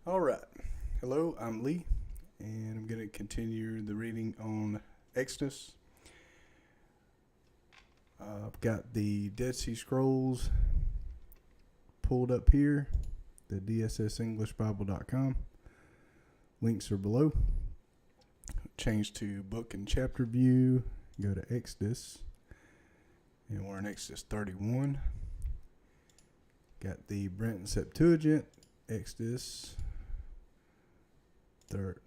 All right. Hello, I'm Lee, and I'm going to continue the reading on Exodus. I've got the Dead Sea Scrolls pulled up here, the dssenglishbible.com. Links are below. Change to book and chapter view, go to Exodus, and we're in Exodus 31. Got the Brenton Septuagint, Exodus,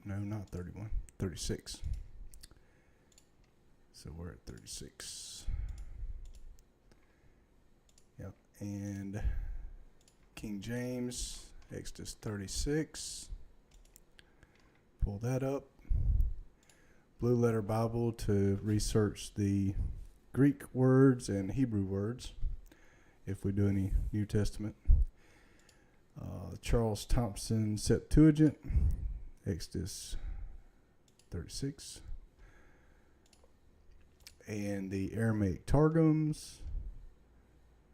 not 31, 36. So we're at 36. Yep, and King James, Exodus 36. Pull that up. Blue Letter Bible to research the Greek words and Hebrew words, if we do any New Testament. Charles Thompson Septuagint, Exodus 36. And the Aramaic Targums.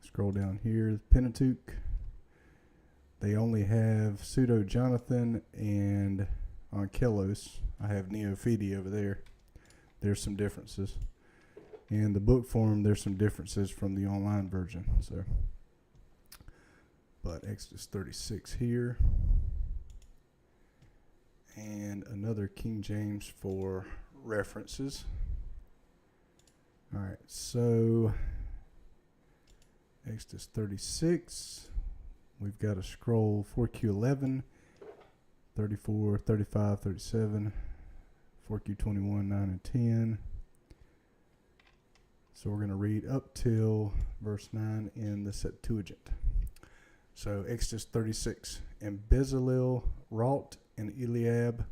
Scroll down here, Pentateuch. They only have Pseudo-Jonathan and Onkelos. I have Neophiti over there. There's some differences. In the book form, there's some differences from the online version. But Exodus 36 here. And another King James for references. All right, so Exodus 36. We've got a scroll 4Q11, 34, 35, 37, 4Q21, 9, and 10. So we're going to read up till verse 9 in the Septuagint. So Exodus 36. And Bezalel wrought in Eliab.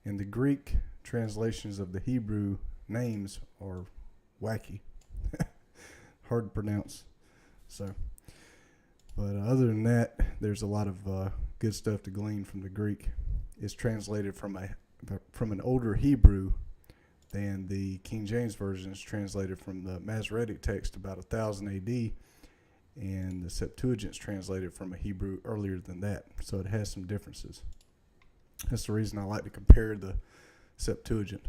In the Greek translations of the Hebrew names are wacky. Hard to pronounce. But other than that, there's a lot of good stuff to glean from the Greek. It's translated from an older Hebrew than the King James Version is translated from the Masoretic text about 1000 AD, and the Septuagint is translated from a Hebrew earlier than that, so it has some differences. That's the reason I like to compare the Septuagint.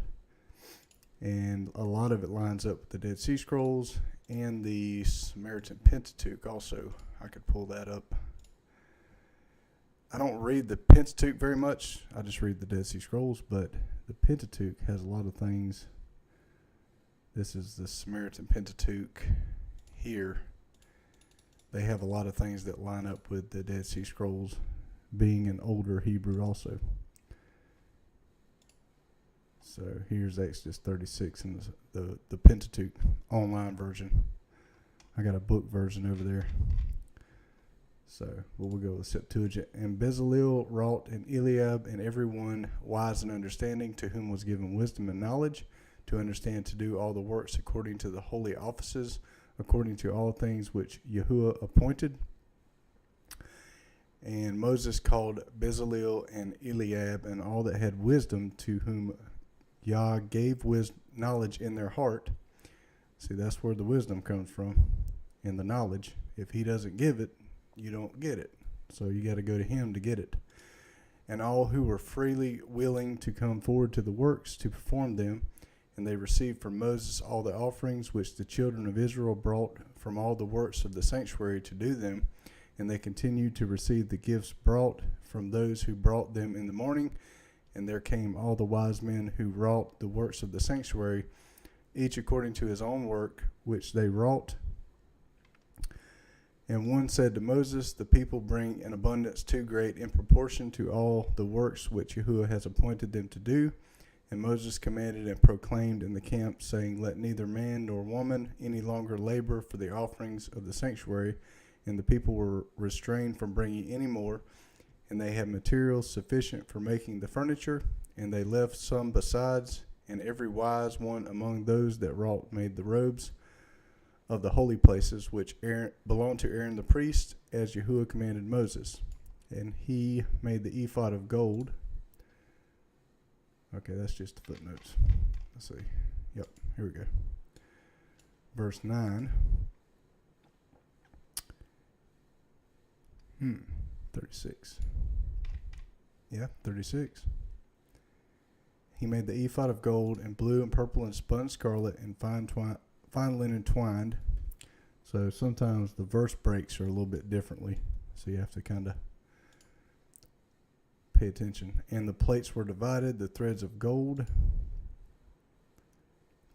And a lot of it lines up with the Dead Sea Scrolls and the Samaritan Pentateuch also. I could pull that up. I don't read the Pentateuch very much. I just read the Dead Sea Scrolls, but the Pentateuch has a lot of things. This is the Samaritan Pentateuch here. They have a lot of things that line up with the Dead Sea Scrolls, being an older Hebrew also. So here's Exodus 36 in the Pentateuch online version. I got a book version over there. So we'll go with Septuagint. And Bezalel wrought in Eliab, and everyone wise and understanding, to whom was given wisdom and knowledge, to understand to do all the works according to the holy offices, according to all things which Yahuwah appointed. And Moses called Bezalel and Eliab and all that had wisdom, to whom Yah gave knowledge in their heart. See, that's where the wisdom comes from, in the knowledge. If he doesn't give it, you don't get it. So you got to go to him to get it. And all who were freely willing to come forward to the works to perform them, and they received from Moses all the offerings which the children of Israel brought from all the works of the sanctuary to do them. And they continued to receive the gifts brought from those who brought them in the morning. And there came all the wise men who wrought the works of the sanctuary, each according to his own work, which they wrought. And one said to Moses, the people bring an abundance too great in proportion to all the works which Yahuwah has appointed them to do. And Moses commanded and proclaimed in the camp, saying, let neither man nor woman any longer labor for the offerings of the sanctuary. And the people were restrained from bringing any more. And they had materials sufficient for making the furniture. And they left some besides. And every wise one among those that wrought made the robes of the holy places, which belonged to Aaron the priest, as Yahuwah commanded Moses. And he made the ephod of gold. Okay, that's just the footnotes. Let's see. Yep, here we go. Verse 9. 36. Yeah, 36. He made the ephod of gold and blue and purple and spun scarlet and fine linen twined. So sometimes the verse breaks are a little bit differently. So you have to kind of pay attention. And the plates were divided, the threads of gold,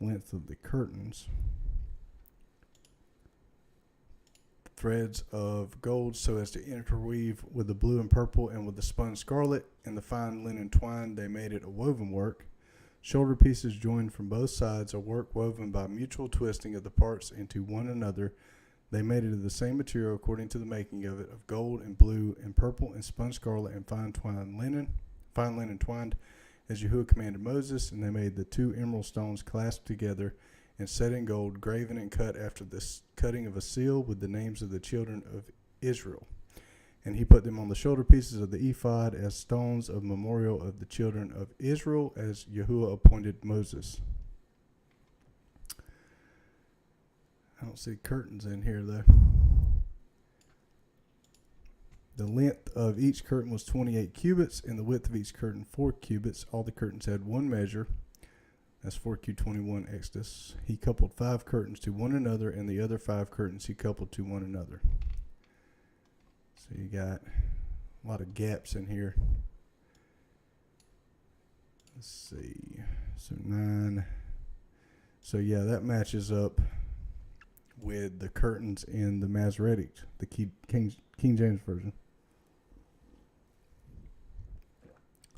length of the curtains, threads of gold so as to interweave with the blue and purple and with the spun scarlet and the fine linen twine. They made it a woven work. Shoulder pieces joined from both sides, a work woven by mutual twisting of the parts into one another. They made it of the same material according to the making of it, of gold and blue and purple and spun scarlet and fine linen twined, as Yahuwah commanded Moses. And they made the 2 emerald stones clasped together and set in gold, graven and cut after the cutting of a seal with the names of the children of Israel. And he put them on the shoulder pieces of the ephod as stones of memorial of the children of Israel, as Yahuwah appointed Moses. I don't see curtains in here, though. The length of each curtain was 28 cubits, and the width of each curtain 4 cubits. All the curtains had one measure. That's 4Q21 Exodus. He coupled 5 curtains to one another, and the other 5 curtains he coupled to one another. So you got a lot of gaps in here. Let's see. So 9. So yeah, that matches up with the curtains in the Masoretic, the King James Version.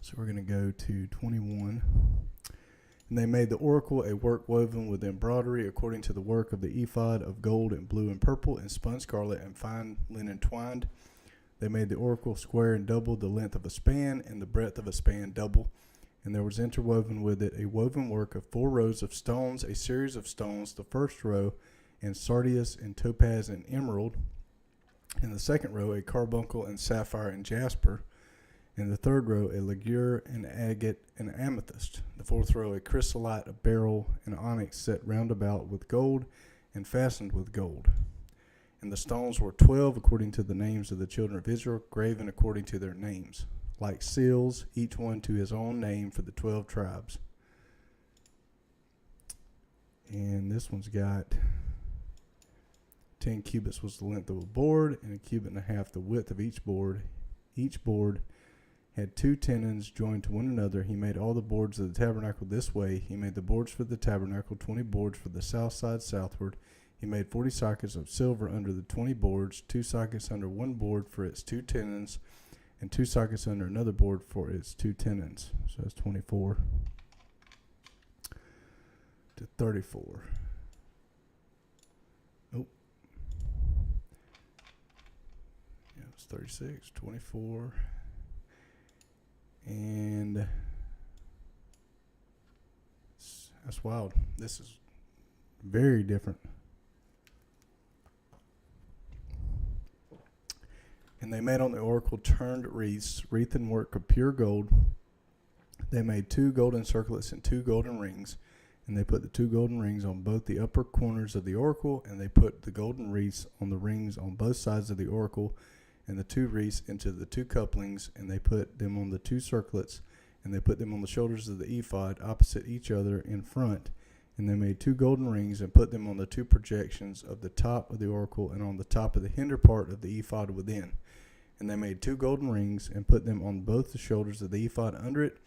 So we're going to go to 21. And they made the oracle a work woven with embroidery according to the work of the ephod of gold and blue and purple and spun scarlet and fine linen twined. They made the oracle square and double, the length of a span and the breadth of a span double. And there was interwoven with it a woven work of 4 rows of stones, a series of stones, the first row and sardius and topaz and emerald. In the second row, a carbuncle and sapphire and jasper. In the third row, a ligure and agate and amethyst. The fourth row, a chrysolite, a beryl, and onyx set round about with gold and fastened with gold. And the stones were 12 according to the names of the children of Israel, graven according to their names, like seals, each one to his own name for the 12 tribes. And this one's got 10 cubits was the length of a board, and 1.5 cubits the width of each board. Each board had 2 tenons joined to one another. He made all the boards of the tabernacle this way. He made the boards for the tabernacle, 20 boards for the south side southward. He made 40 sockets of silver under the 20 boards, 2 sockets under one board for its 2 tenons, and 2 sockets under another board for its 2 tenons. So that's 24 to 34. Oh. Yeah, it's 36, 24. And that's wild. This is very different. And they made on the oracle turned wreaths, wreathen work of pure gold. They made 2 golden circlets and 2 golden rings. And they put the 2 golden rings on both the upper corners of the oracle. And they put the golden wreaths on the rings on both sides of the oracle, and the 2 wreaths into the 2 couplings, and they put them on the 2 circlets, and they put them on the shoulders of the ephod opposite each other in front. And they made 2 golden rings and put them on the 2 projections of the top of the oracle and on the top of the hinder part of the ephod within. And they made 2 golden rings and put them on both the shoulders of the ephod under it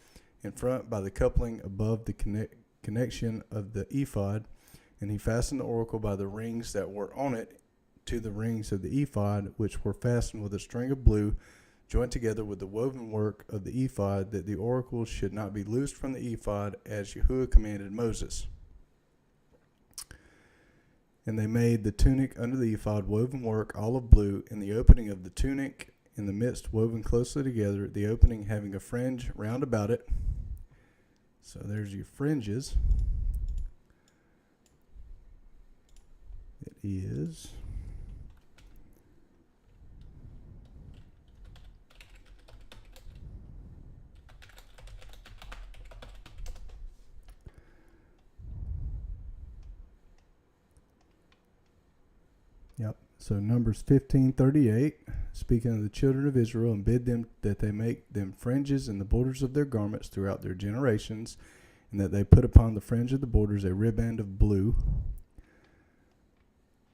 in front by the coupling above the connection of the ephod. And he fastened the oracle by the rings that were on it to the rings of the ephod, which were fastened with a string of blue, joined together with the woven work of the ephod, that the oracle should not be loosed from the ephod, as Yahuwah commanded Moses. And they made the tunic under the ephod woven work, olive blue, in the opening of the tunic in the midst woven closely together, the opening having a fringe round about it. So there's your fringes. It is so Numbers 15:38 speaking of the children of Israel, and bid them that they make them fringes in the borders of their garments throughout their generations, and that they put upon the fringe of the borders a riband of blue.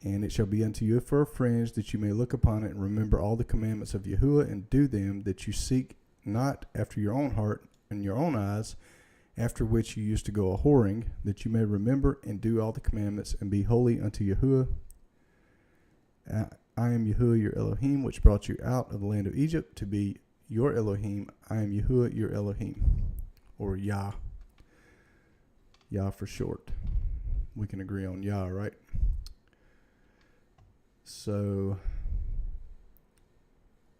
And it shall be unto you for a fringe, that you may look upon it and remember all the commandments of Yahuwah, and do them, that you seek not after your own heart and your own eyes, after which you used to go a whoring, that you may remember and do all the commandments, and be holy unto Yahuwah. I am Yahuwah your Elohim, which brought you out of the land of Egypt to be your Elohim. I am Yahuwah your Elohim, or Yah. Yah for short. We can agree on Yah, right? So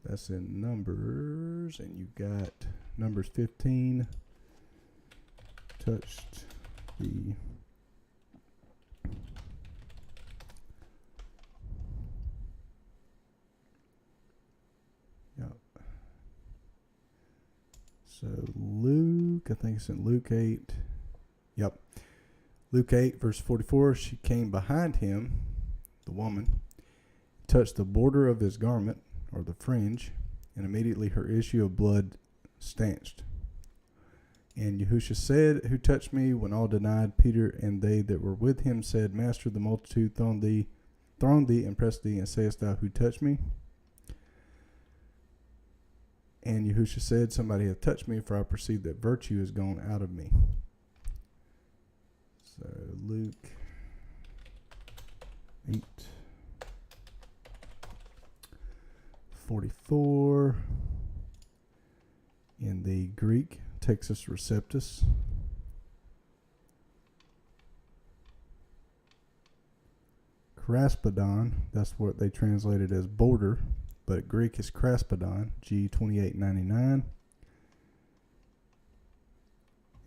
that's in Numbers, and you got Numbers 15 touched the so Luke, I think it's in Luke 8. Yep. Luke 8 verse 44, she came behind him, the woman, touched the border of his garment, or the fringe, and immediately her issue of blood stanched. And Yahusha said, Who touched me? When all denied, Peter and they that were with him said, Master, the multitude throng thee and press thee, and sayest thou, Who touched me? And Yahusha said, Somebody hath touched me, for I perceive that virtue is gone out of me. So Luke 8:44 in the Greek, Textus Receptus. Kraspedon, that's what they translated as border, but Greek is Kraspedon, G2899.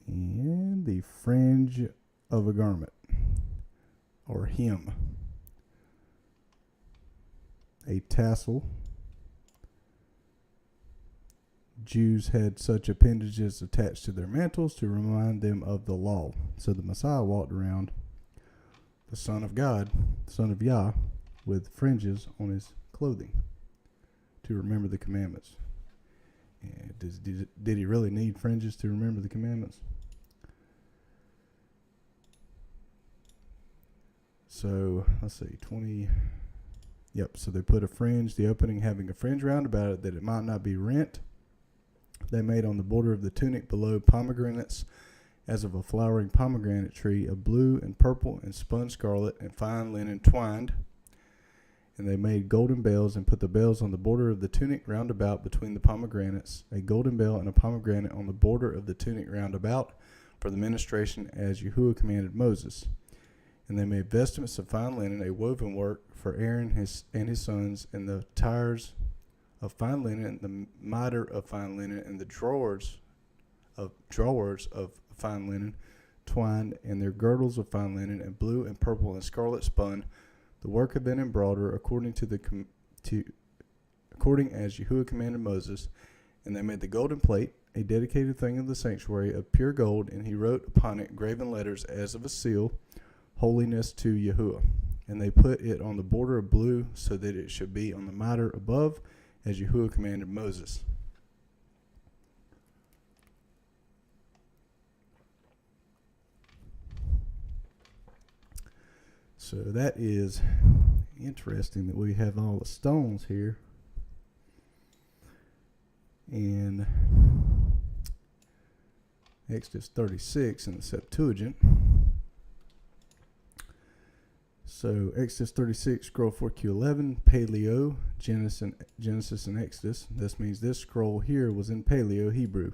And the fringe of a garment, or hem, a tassel. Jews had such appendages attached to their mantles to remind them of the law. So the Messiah walked around, the Son of God, Son of Yah, with fringes on his clothing to remember the commandments. And did he really need fringes to remember the commandments? So let's see, 20. Yep, so they put a fringe, the opening having a fringe round about it, that it might not be rent. They made on the border of the tunic below pomegranates, as of a flowering pomegranate tree, of blue and purple and spun scarlet and fine linen twined. And they made golden bells, and put the bells on the border of the tunic round about between the pomegranates, a golden bell and a pomegranate on the border of the tunic round about, for the ministration, as Yahuwah commanded Moses. And they made vestments of fine linen, a woven work for Aaron and his sons, and the tires of fine linen, and the mitre of fine linen, and the drawers of fine linen twined, and their girdles of fine linen, and blue and purple and scarlet spun, the work of an embroiderer, according as Yahuwah commanded Moses. And they made the golden plate, a dedicated thing of the sanctuary, of pure gold, and he wrote upon it graven letters as of a seal, holiness to Yahuwah. And they put it on the border of blue, so that it should be on the mitre above, as Yahuwah commanded Moses. So that is interesting that we have all the stones here. In Exodus 36 in the Septuagint. So Exodus 36, scroll 4Q11, Paleo, Genesis and Exodus. This means this scroll here was in Paleo Hebrew,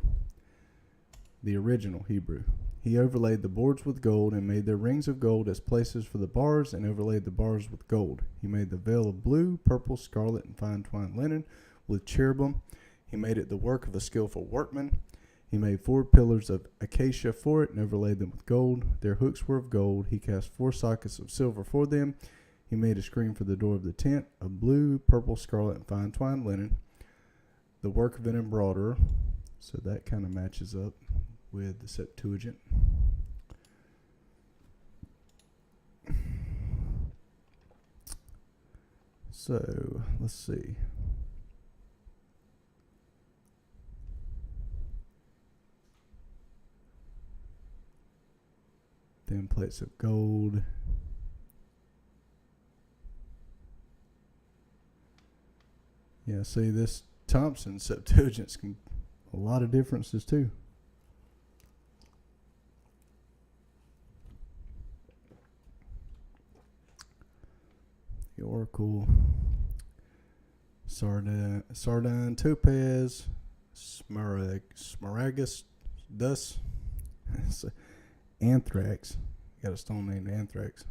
the original Hebrew. He overlaid the boards with gold, and made their rings of gold as places for the bars, and overlaid the bars with gold. He made the veil of blue, purple, scarlet, and fine twined linen with cherubim. He made it the work of a skillful workman. He made 4 pillars of acacia for it, and overlaid them with gold. Their hooks were of gold. He cast 4 sockets of silver for them. He made a screen for the door of the tent of blue, purple, scarlet, and fine twined linen, the work of an embroiderer. So that kind of matches up with the Septuagint. So let's see. plates of gold. Yeah, see, this Thompson Septuagint's a lot of differences too. The Oracle, Sardine Topaz, Smaragdus, Anthrax. Got a stone named Anthrax.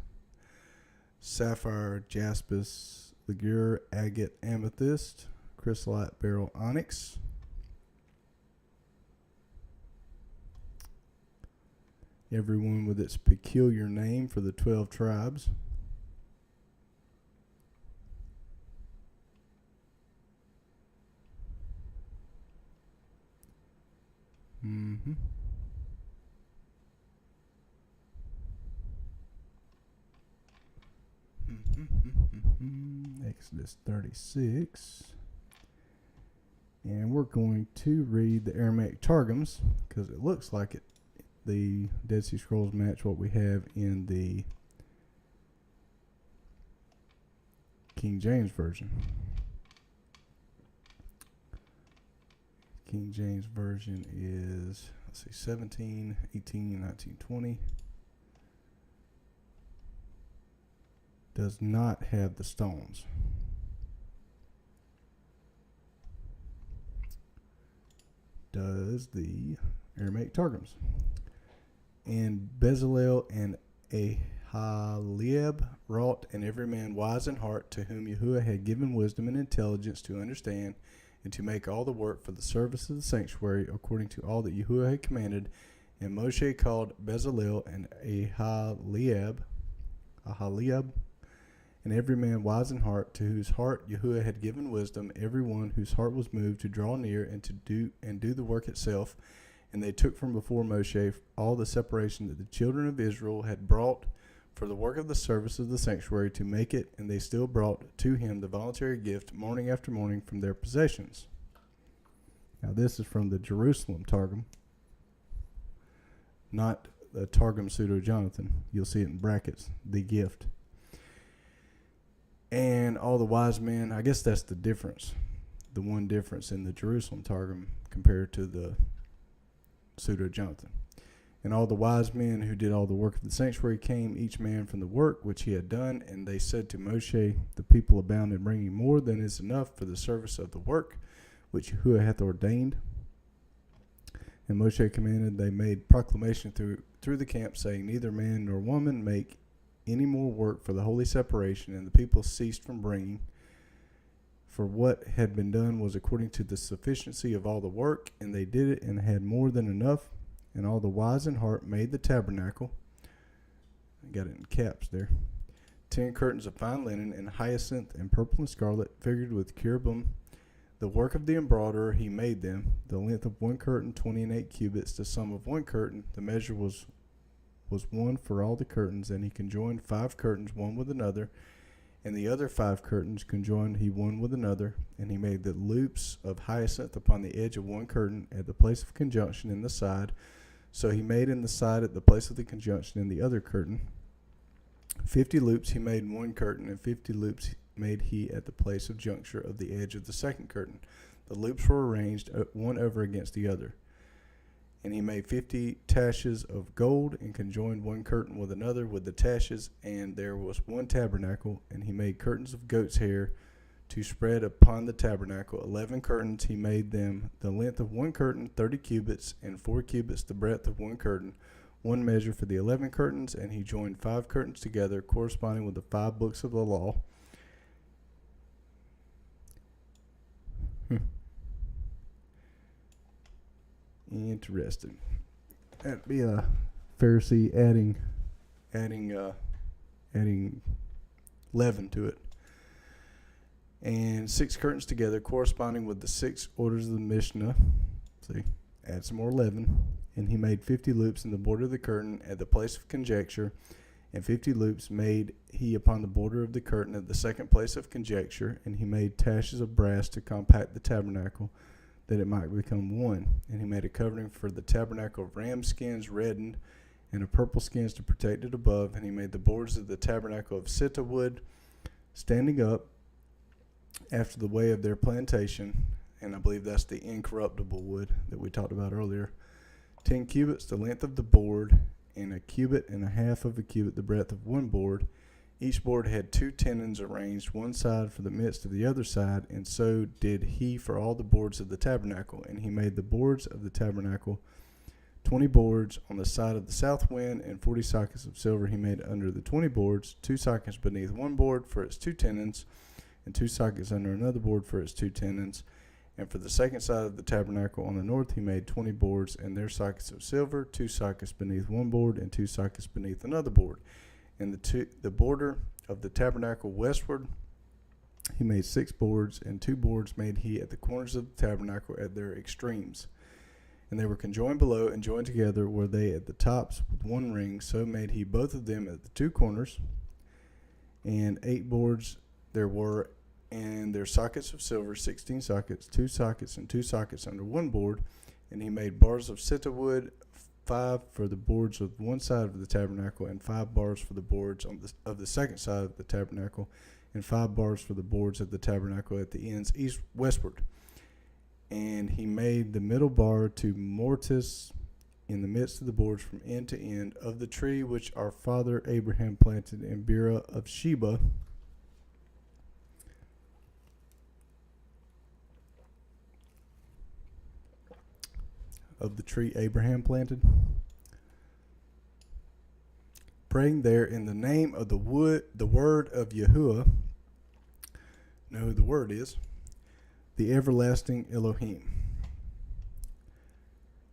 Sapphire, Jaspis, Ligure, Agate, Amethyst, Chrysolite, Beryl, Onyx. Everyone with its peculiar name for the 12 tribes. Mm-hmm. Exodus 36. And we're going to read the Aramaic Targums because it looks like the Dead Sea Scrolls match what we have in the King James Version. King James Version is, 17, 18, 19, 20. Does not have the stones. Does the Aramaic Targums. And Bezalel and Ahaliab wrought, and every man wise in heart, to whom Yahuwah had given wisdom and intelligence to understand and to make all the work for the service of the sanctuary according to all that Yahuwah had commanded. And Moshe called Bezalel and Ahaliab, and every man wise in heart, to whose heart Yahuwah had given wisdom, every one whose heart was moved to draw near and to do the work itself. And they took from before Moshe all the separation that the children of Israel had brought for the work of the service of the sanctuary to make it, and they still brought to him the voluntary gift morning after morning from their possessions. Now this is from the Jerusalem Targum, not the Targum Pseudo-Jonathan. You'll see it in brackets, the gift. And all the wise men, I guess that's the difference, the one difference in the Jerusalem Targum compared to the Pseudo-Jonathan. And all the wise men who did all the work of the sanctuary came, each man from the work which he had done. And they said to Moshe, the people abound in bringing more than is enough for the service of the work which Yahuwah hath ordained. And Moshe commanded, they made proclamation through the camp, saying, neither man nor woman make any more work for the holy separation. And the people ceased from bringing, for what had been done was according to the sufficiency of all the work, and they did it and had more than enough. And all the wise in heart made the tabernacle. I got it in caps there. 10 curtains of fine linen and hyacinth and purple and scarlet, figured with cherubim. The work of the embroiderer he made them. The length of one curtain 20 and 8 cubits. The sum of one curtain, the measure was one for all the curtains. And he conjoined 5 curtains one with another, and the other 5 curtains conjoined he one with another. And he made the loops of hyacinth upon the edge of one curtain at the place of conjunction in the side. So he made in the side at the place of the conjunction in the other curtain. 50 loops he made in one curtain, and 50 loops made he at the place of juncture of the edge of the second curtain. The loops were arranged one over against the other. And he made 50 taches of gold, and conjoined one curtain with another with the taches. And there was one tabernacle, and he made curtains of goat's hair to spread upon the tabernacle. 11 curtains he made them. The length of one curtain 30 cubits, and 4 cubits the breadth of one curtain, one measure for the 11 curtains. And he joined 5 curtains together, corresponding with the 5 books of the law. Interesting. That'd be a Pharisee adding leaven to it. And 6 curtains together, corresponding with the 6 orders of the Mishnah. See, add some more leaven. And he made 50 loops in the border of the curtain at the place of conjecture, and 50 loops made he upon the border of the curtain at the second place of conjecture. And he made taches of brass to compact the tabernacle, that it might become one. And he made a covering for the tabernacle of ram skins reddened, and of purple skins to protect it above. And he made the boards of the tabernacle of sitta wood, standing up after the way of their plantation. And I believe that's the incorruptible wood that we talked about earlier. 10 cubits the length of the board, and a cubit and a half of a cubit the breadth of one board. Each board had 2 tenons arranged, one side for the midst of the other side, and so did he for all the boards of the tabernacle. And he made the boards of the tabernacle 20 boards on the side of the south wind, and 40 sockets of silver he made under the 20 boards, 2 sockets beneath one board for its 2 tenons, and 2 sockets under another board for its 2 tenons. And for the second side of the tabernacle on the north he made 20 boards, and their sockets of silver, 2 sockets beneath one board, and 2 sockets beneath another board. And the border of the tabernacle westward he made 6 boards, and 2 boards made he at the corners of the tabernacle at their extremes. And they were conjoined below, and joined together were they at the tops with one ring. So made he both of them at the 2 corners. And 8 boards there were, and their sockets of silver, 16 sockets, 2 sockets, and 2 sockets under one board. And he made bars of sitta wood, 5 for the boards of one side of the tabernacle, and 5 bars for the boards of the second side of the tabernacle, and 5 bars for the boards of the tabernacle at the ends westward. And he made the middle bar to mortise in the midst of the boards from end to end of the tree which our father Abraham planted in Beerah of Sheba. Of the tree Abraham planted, praying there in the name of the word of Yahuwah. Know who the word is? The everlasting Elohim.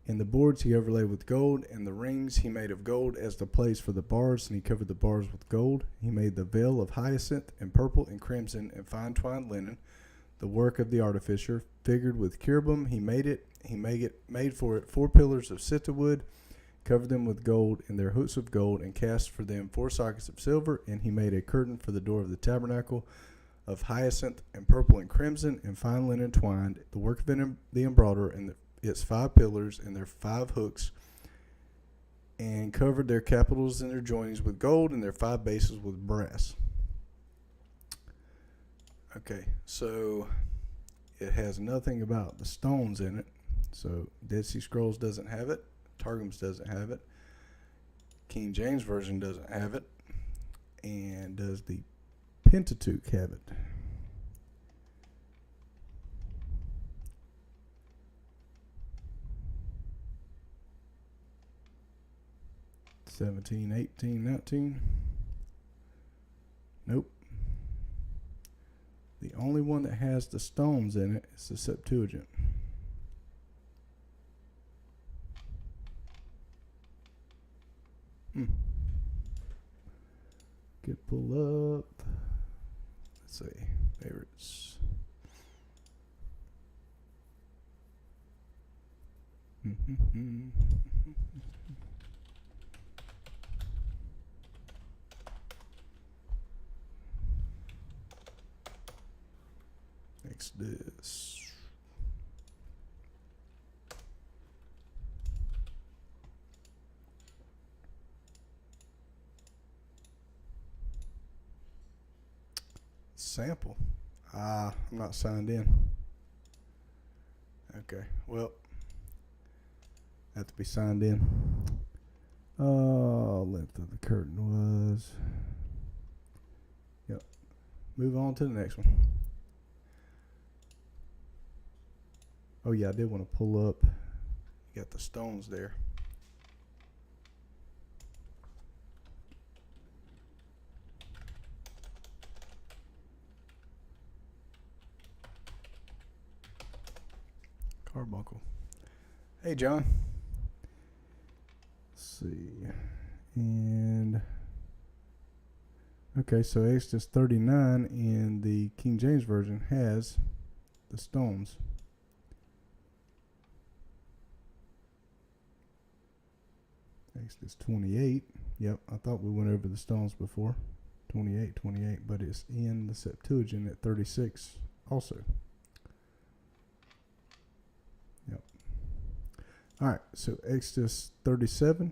And the boards he overlaid with gold, and the rings he made of gold as the place for the bars, and he covered the bars with gold. He made the veil of hyacinth and purple and crimson and fine twined linen, the work of the artificer, figured with cherubim. He made for it 4 pillars of sitta wood, covered them with gold and their hooks of gold, and cast for them 4 sockets of silver. And he made a curtain for the door of the tabernacle of hyacinth and purple and crimson and fine linen twined, the work of the embroiderer, and its 5 pillars and their 5 hooks, and covered their capitals and their joinings with gold, and their 5 bases with brass. Okay, so it has nothing about the stones in it. So Dead Sea Scrolls doesn't have it. Targums doesn't have it. King James Version doesn't have it. And does the Pentateuch have it? (17, 18, 19). Nope. The only one that has the stones in it is the Septuagint. Get pull up. Let's see. Favorites. Exodus. Sample. I'm not signed in. Okay, well, have to be signed in. Length of the curtain was. Yep. Move on to the next one. Oh yeah, I did want to pull up. You got the stones there. Carbuncle. Hey, John. Let's see. And okay, so Exodus 39 in the King James Version has the stones. Exodus 28. Yep, I thought we went over the stones before. 28, but it's in the Septuagint at 36 also. Yep. All right, so Exodus 37.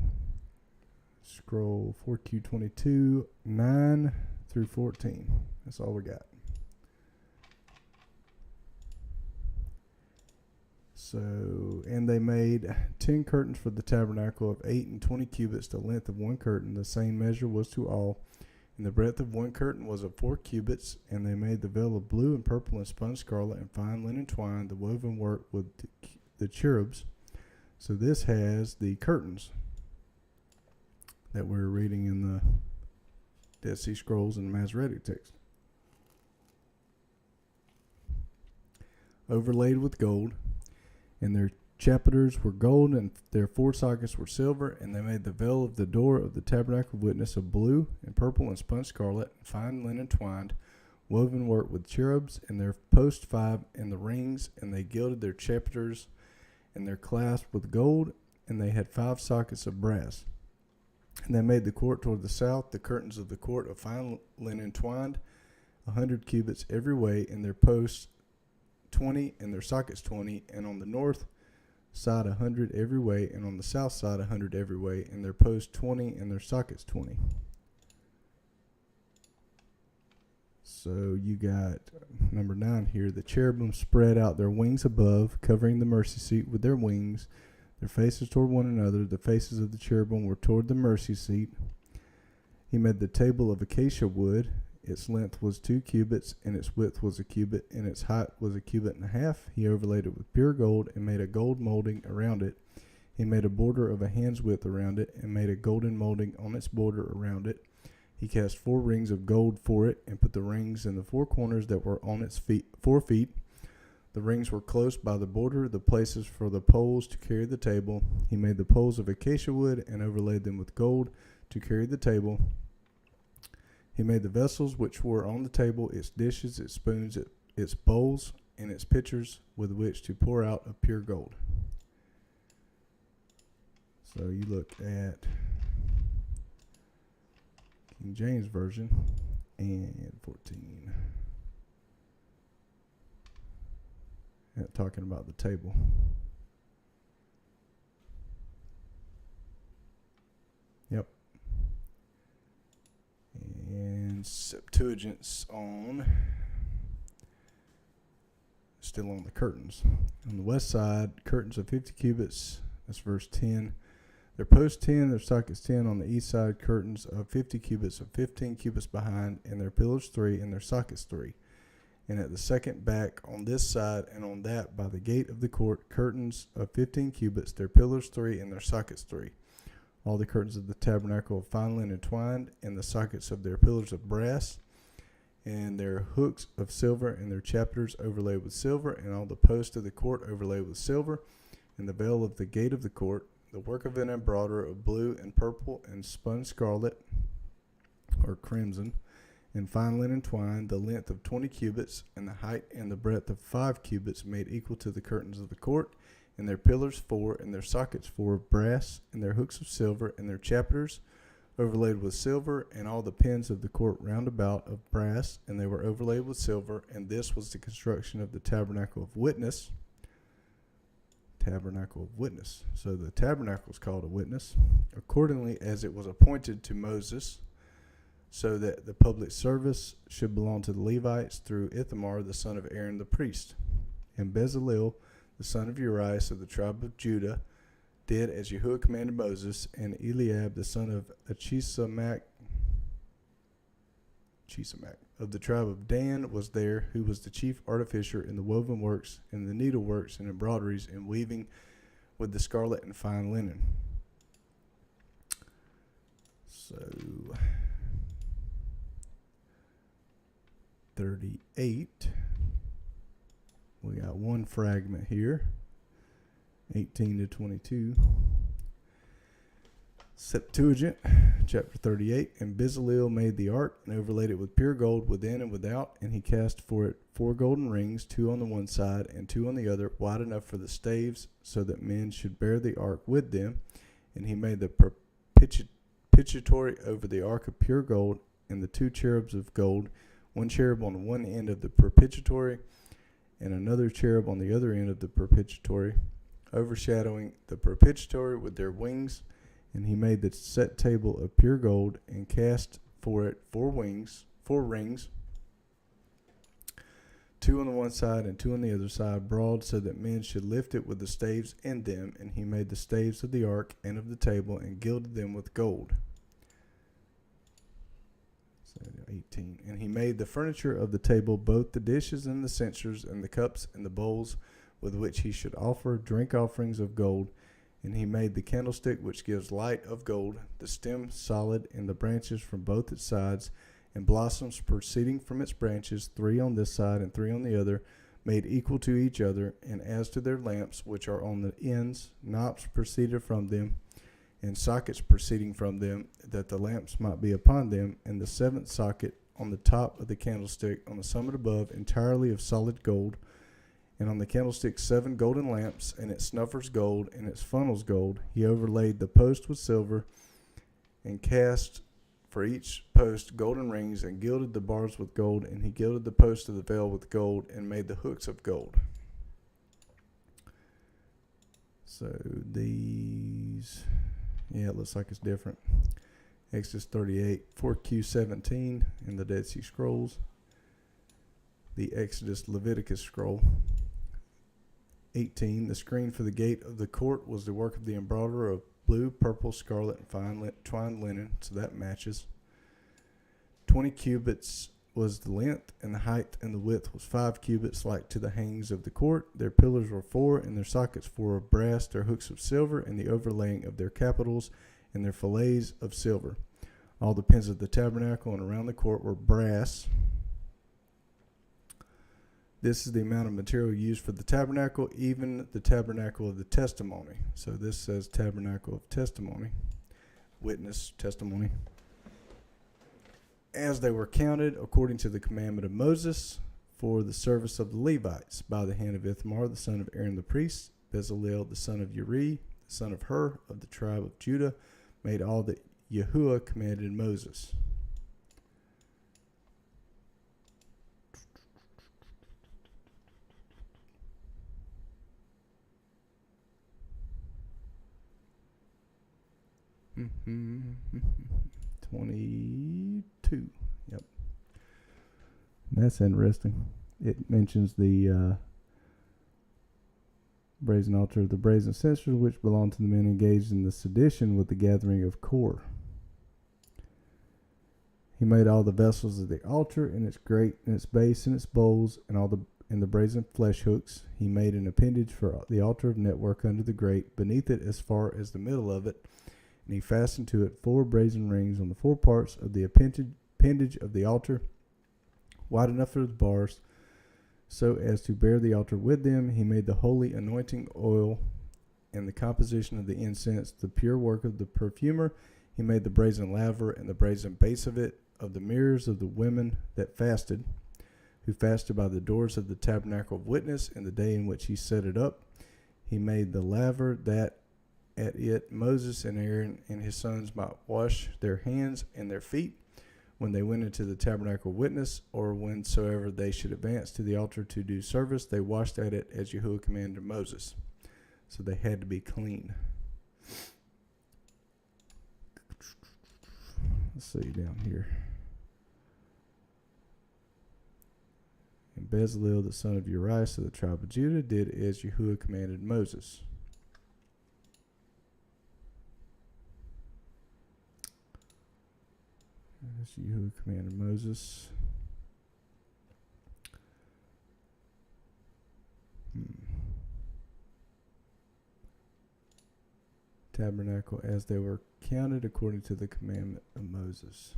Scroll 4Q22, 9 through 14. That's all we got. So, and they made 10 curtains for the tabernacle of 8 and 20 cubits, the length of one curtain. The same measure was to all. And the breadth of one curtain was of 4 cubits. And they made the veil of blue and purple and spun scarlet and fine linen twine, the woven work with the cherubs. So this has the curtains that we're reading in the Dead Sea Scrolls and the Masoretic text. Overlaid with gold, and their chapiters were gold, and their 4 sockets were silver, and they made the veil of the door of the tabernacle of witness of blue and purple and spun scarlet and fine linen twined, woven work with cherubs, and their post 5 and the rings, and they gilded their chapiters and their clasp with gold, and they had 5 sockets of brass. And they made the court toward the south, the curtains of the court of fine linen twined, 100 cubits every way, and their posts 20, and their sockets 20, and on the north side 100 every way, and on the south side 100 every way, and their posts 20, and their sockets 20. So you got number 9 here. The cherubim spread out their wings above, covering the mercy seat with their wings, their faces toward one another. The faces of the cherubim were toward the mercy seat. He made the table of acacia wood. Its length was 2 cubits, and its width was a cubit, and its height was a cubit and a half. He overlaid it with pure gold and made a gold molding around it. He made a border of a hand's width around it, and made a golden molding on its border around it. He cast 4 rings of gold for it, and put the rings in the 4 corners that were on its 4 feet. The rings were close by the border, the places for the poles to carry the table. He made the poles of acacia wood and overlaid them with gold to carry the table. He made the vessels which were on the table, its dishes, its spoons, its bowls, and its pitchers with which to pour out of pure gold. So you look at King James Version and 14. Talking about the table. Yep. And Septuagint's on, still on the curtains. On the west side, curtains of 50 cubits. That's verse 10. Their posts 10, their sockets 10. On the east side, curtains of 50 cubits of 15 cubits behind, and their pillars 3, and their sockets 3. And at the second back on this side and on that by the gate of the court, curtains of 15 cubits, their pillars 3, and their sockets 3. All the curtains of the tabernacle of fine linen twined, and the sockets of their pillars of brass, and their hooks of silver, and their chapiters overlaid with silver, and all the posts of the court overlaid with silver, and the veil of the gate of the court, the work of an embroiderer of blue and purple and spun scarlet or crimson, and fine linen twine, the length of 20 cubits, and the height and the breadth of 5 cubits, made equal to the curtains of the court, and their pillars 4, and their sockets 4 of brass, and their hooks of silver, and their chapiters overlaid with silver, and all the pins of the court round about of brass, and they were overlaid with silver. And this was the construction of the tabernacle of witness. Tabernacle of witness. So the tabernacle is called a witness, accordingly as it was appointed to Moses, so that the public service should belong to the Levites through Ithamar, the son of Aaron the priest. And Bezalel, the son of Urias of the tribe of Judah, did as Yahuwah commanded Moses, and Eliab, the son of Achisamach of the tribe of Dan, was there, who was the chief artificer in the woven works, and the needleworks, and embroideries, and weaving with the scarlet and fine linen. So 38. We got one fragment here, 18 to 22. Septuagint, chapter 38. And Bezalel made the ark and overlaid it with pure gold within and without, and he cast for it 4 golden rings, 2 on the one side and 2 on the other, wide enough for the staves, so that men should bear the ark with them. And he made the propitiatory over the ark of pure gold, and the 2 cherubs of gold, 1 cherub on one end of the propitiatory, and another cherub on the other end of the propitiatory, overshadowing the propitiatory with their wings. And he made the set table of pure gold, and cast for it four rings, two on the one side and two on the other side, broad, so that men should lift it with the staves in them. And he made the staves of the ark and of the table, and gilded them with gold. 18. And he made the furniture of the table, both the dishes and the censers and the cups and the bowls with which he should offer drink offerings of gold. And he made the candlestick which gives light of gold, the stem solid, and the branches from both its sides, and blossoms proceeding from its branches, 3 on this side and 3 on the other, made equal to each other. And as to their lamps, which are on the ends, knops proceeded from them, and sockets proceeding from them, that the lamps might be upon them. And the 7th socket on the top of the candlestick, on the summit above, entirely of solid gold. And on the candlestick 7 golden lamps, and its snuffers gold, and its funnels gold. He overlaid the post with silver, and cast for each post golden rings, and gilded the bars with gold. And he gilded the post of the veil with gold, and made the hooks of gold. So these... yeah, it looks like it's different. Exodus 38, 4Q17 in the Dead Sea Scrolls. The Exodus Leviticus scroll. 18, the screen for the gate of the court was the work of the embroiderer of blue, purple, scarlet, and fine twined linen, so that matches. 20 cubits was the length, and the height and the width was 5 cubits, like to the hangings of the court. Their pillars were 4, and their sockets 4 of brass, their hooks of silver, and the overlaying of their capitals, and their fillets of silver. All the pins of the tabernacle and around the court were brass. This is the amount of material used for the tabernacle, even the tabernacle of the testimony. So this says tabernacle of testimony, witness testimony. As they were counted according to the commandment of Moses for the service of the Levites, by the hand of Ithamar, the son of Aaron the priest, Bezalel, the son of Uri, the son of Hur, of the tribe of Judah, made all that Yahuwah commanded Moses. Mm-hmm. 22. Yep. That's interesting. It mentions the brazen altar, the brazen censers, which belonged to the men engaged in the sedition with the gathering of Kor. He made all the vessels of the altar, and its grate, and its base, and its bowls, and all the brazen flesh hooks. He made an appendage for the altar of network under the grate, beneath it as far as the middle of it. And he fastened to it 4 brazen rings on the 4 parts of the appendage of the altar, wide enough for the bars, so as to bear the altar with them. He made the holy anointing oil and the composition of the incense, the pure work of the perfumer. He made the brazen laver and the brazen base of it, of the mirrors of the women that fasted, who fasted by the doors of the tabernacle of witness in the day in which he set it up. He made the laver that at it Moses and Aaron and his sons might wash their hands and their feet when they went into the tabernacle of witness, or whensoever they should advance to the altar to do service. They washed at it as Yahuwah commanded Moses. So they had to be clean. Let's see down here. And Bezalel, the son of Urias of the tribe of Judah, did as Yahuwah commanded Moses. As Yahuwah commanded Moses. Tabernacle as they were counted according to the commandment of Moses.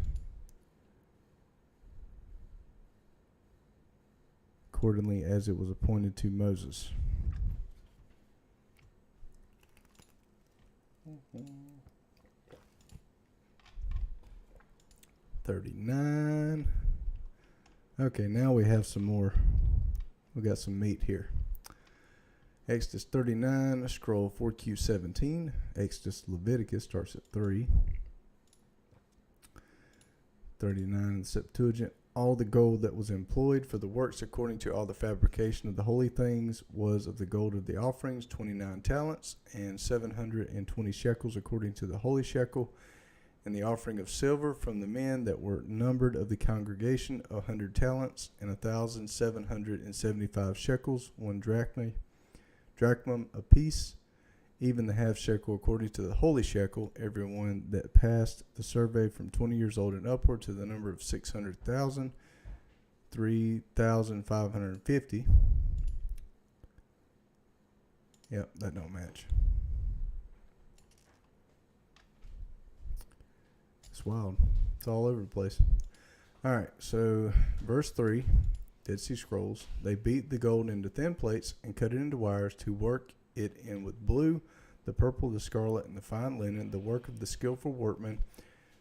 Accordingly as it was appointed to Moses. Mm-hmm. 39. Okay, now we have some more. We got some meat here. Exodus 39, scroll 4Q17. Exodus Leviticus starts at 3. 39 in the Septuagint. All the gold that was employed for the works according to all the fabrication of the holy things was of the gold of the offerings 29 talents, and 720 shekels according to the holy shekel, and the offering of silver from the men that were numbered of the congregation 100 talents, and 1,775 shekels, 1 drachma apiece, even the half shekel according to the holy shekel, everyone that passed the survey from 20 years old and upward to the number of 600,000, 3,550. Yep, that don't match. It's wild. It's all over the place. All right, so verse 3, Dead Sea Scrolls. They beat the gold into thin plates and cut it into wires to work it in with blue, the purple, the scarlet, and the fine linen, the work of the skillful workmen.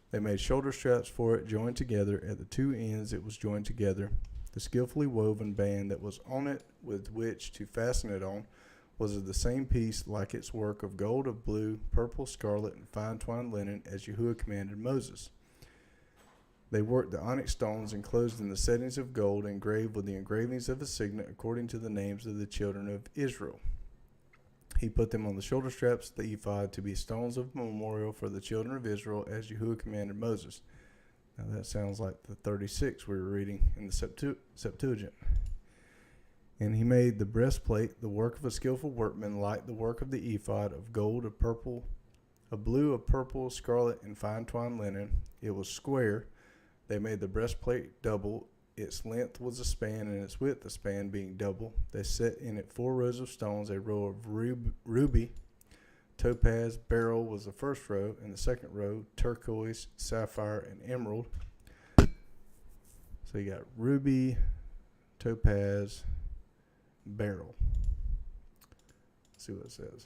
They made shoulder straps for it, joined together. At the two ends it was joined together. The skillfully woven band that was on it with which to fasten it on was of the same piece, like its work of gold, of blue, purple, scarlet, and fine twined linen, as Yahuwah commanded Moses. They worked the onyx stones enclosed in the settings of gold, engraved with the engravings of a signet according to the names of the children of Israel. He put them on the shoulder straps of the ephod to be stones of memorial for the children of Israel, as Yahuwah commanded Moses. Now that sounds like the 36 we were reading in the Septuagint. And he made the breastplate, the work of a skillful workman, like the work of the ephod, of gold, of purple, of blue, of purple, scarlet, and fine twined linen. It was square. They made the breastplate double. Its length was a span, and its width a span, being double. They set in it 4 rows of stones. A row of ruby, topaz, beryl was the first row, and the second row turquoise, sapphire, and emerald. So you got ruby, topaz, beryl. Let's see what it says.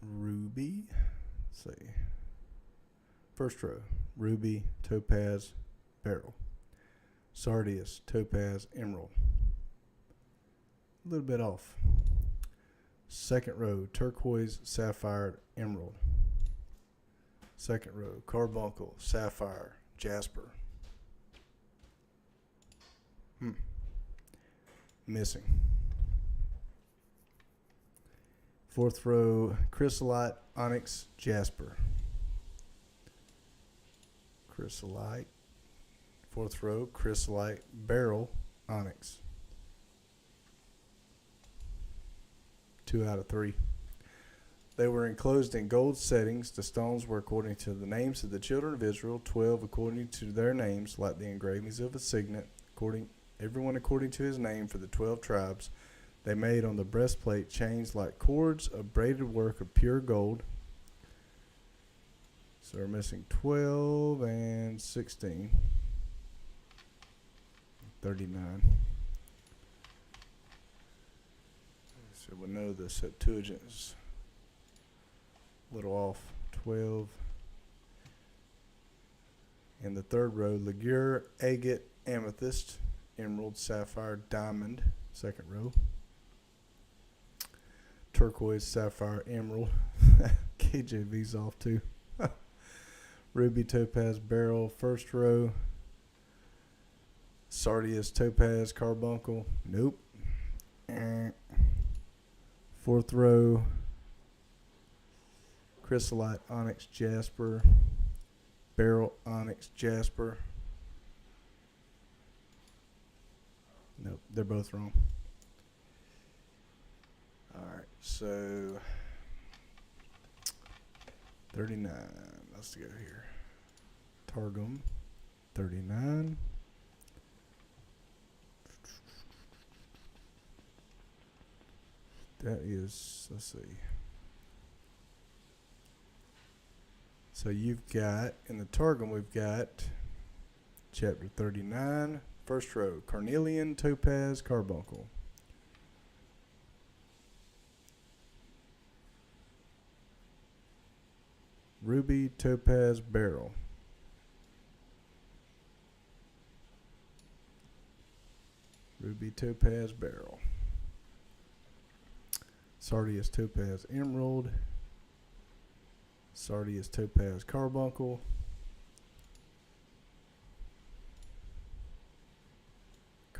Ruby. Let's see. First row, ruby, topaz, beryl. Sardius, topaz, emerald. A little bit off. Second row, turquoise, sapphire, emerald. Second row, carbuncle, sapphire, jasper. Missing. Fourth row, chrysolite, onyx, jasper. Chrysolite. Fourth row, chrysolite, beryl, onyx. 2 out of 3. They were enclosed in gold settings. The stones were according to the names of the children of Israel, 12 according to their names, like the engravings of a signet, everyone according to his name for the 12 tribes. They made on the breastplate chains like cords of braided work of pure gold. So we're missing 12 and 16. 39. So we know the Septuagint is a little off. 12. In the third row, ligure, agate, amethyst, emerald, sapphire, diamond. Second row. Turquoise, sapphire, emerald. KJV's off too. Ruby, topaz, beryl, first row. Sardius, topaz, carbuncle. Nope. Fourth row. Chrysolite, onyx, jasper. Beryl, onyx, jasper. Nope, they're both wrong. Alright, so 39. Let's go here. Targum 39. That is, let's see. So you've got, in the Targum, we've got chapter 39, first row, carnelian, topaz, carbuncle. Ruby, topaz, beryl. Ruby, topaz, beryl. Sardius, topaz, emerald. Sardius, topaz, carbuncle.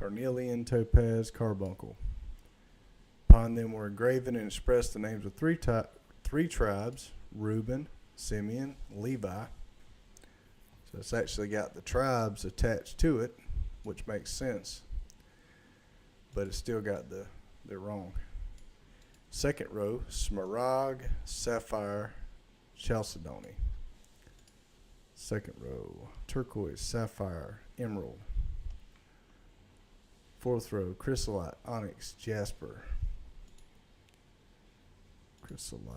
carnelian, topaz, carbuncle. Upon them were engraven and expressed the names of three tribes: Reuben, Simeon, Levi. So it's actually got the tribes attached to it, which makes sense, but it's still got they're wrong. Second row: smaragd, sapphire, chalcedony. Second row: turquoise, sapphire, emerald. Fourth row: chrysolite, onyx, jasper. Chrysolite,